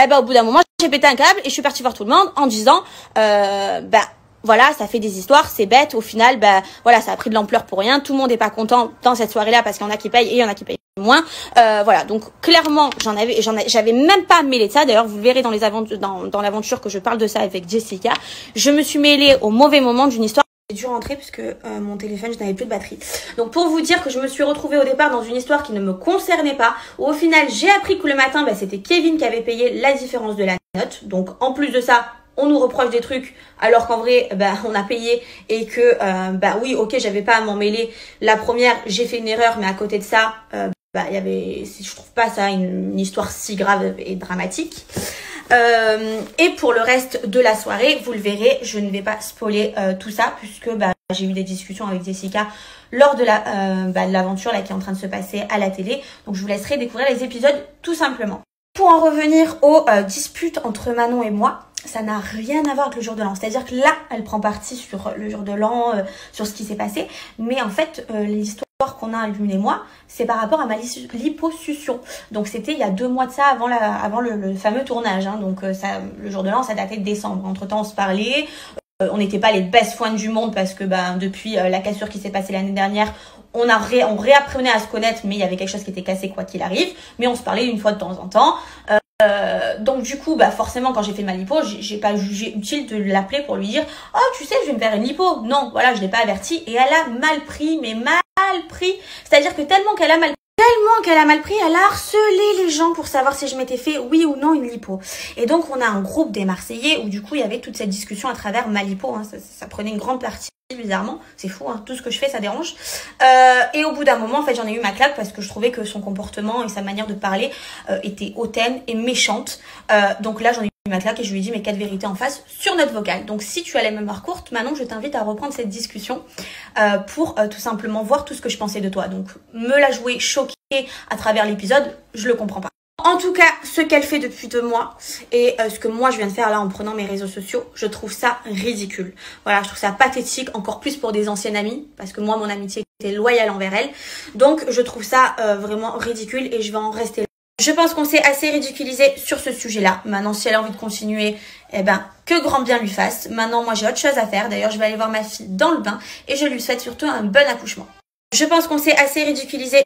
Eh ben, au bout d'un moment, j'ai pété un câble et je suis partie voir tout le monde en disant, voilà, ça fait des histoires, c'est bête. Au final, voilà, ça a pris de l'ampleur pour rien. Tout le monde n'est pas content dans cette soirée-là parce qu'il y en a qui payent et il y en a qui payent moins. Voilà, donc clairement, j'avais même pas mêlé de ça. D'ailleurs, vous le verrez dans les aventures, dans l'aventure que je parle de ça avec Jessica. Je me suis mêlée au mauvais moment d'une histoire. J'ai dû rentrer puisque mon téléphone, je n'avais plus de batterie. Donc pour vous dire que je me suis retrouvée au départ dans une histoire qui ne me concernait pas, où au final j'ai appris que le matin, c'était Kevin qui avait payé la différence de la note. Donc en plus de ça, on nous reproche des trucs alors qu'en vrai, on a payé et que, oui, ok, j'avais pas à m'en mêler. La première, j'ai fait une erreur, mais à côté de ça, il y avait, je trouve pas ça une histoire si grave et dramatique. Et pour le reste de la soirée, vous le verrez, je ne vais pas spoiler tout ça puisque j'ai eu des discussions avec Jessica lors de l'aventure là qui est en train de se passer à la télé. Donc je vous laisserai découvrir les épisodes tout simplement. Pour en revenir aux disputes entre Manon et moi, ça n'a rien à voir avec le jour de l'an. C'est-à-dire que là, elle prend parti sur le jour de l'an, sur ce qui s'est passé. Mais en fait, l'histoire qu'on a, lui et moi, c'est par rapport à ma liposuction. Donc c'était il y a 2 mois de ça, avant le fameux tournage. Hein. Donc le jour de l'an, ça datait de décembre. Entre-temps, on se parlait. On n'était pas les best friends du monde parce que depuis la cassure qui s'est passée l'année dernière, on réapprenait à se connaître, mais il y avait quelque chose qui était cassé quoi qu'il arrive. Mais on se parlait une fois de temps en temps. Donc du coup, forcément, quand j'ai fait ma lipo, j'ai pas jugé utile de l'appeler pour lui dire « Oh, tu sais, je vais me faire une lipo. » Non, voilà, je l'ai pas averti. Et elle a mal pris, mais mal pris. C'est-à-dire que tellement qu'elle a mal pris, elle a harcelé les gens pour savoir si je m'étais fait oui ou non une lipo. Et donc, on a un groupe des Marseillais où du coup, il y avait toute cette discussion à travers ma lipo. Hein. Ça prenait une grande partie. Bizarrement, c'est fou, hein. Tout ce que je fais ça dérange. Et au bout d'un moment, en fait, j'en ai eu ma claque parce que je trouvais que son comportement et sa manière de parler était hautaine et méchante. Donc là, j'en ai eu ma claque et je lui ai dit mes 4 vérités en face sur notre vocale. Donc si tu as la mémoire courte, Manon, je t'invite à reprendre cette discussion pour tout simplement voir tout ce que je pensais de toi. Donc me la jouer choquée à travers l'épisode, je le comprends pas. En tout cas, ce qu'elle fait depuis 2 mois et ce que moi je viens de faire là en prenant mes réseaux sociaux, je trouve ça ridicule. Voilà, je trouve ça pathétique, encore plus pour des anciennes amies, parce que moi mon amitié était loyale envers elle. Donc je trouve ça vraiment ridicule et je vais en rester là. Je pense qu'on s'est assez ridiculisé sur ce sujet-là. Maintenant, si elle a envie de continuer, que grand bien lui fasse. Maintenant, moi j'ai autre chose à faire. D'ailleurs, je vais aller voir ma fille dans le bain et je lui souhaite surtout un bon accouchement. Je pense qu'on s'est assez ridiculisé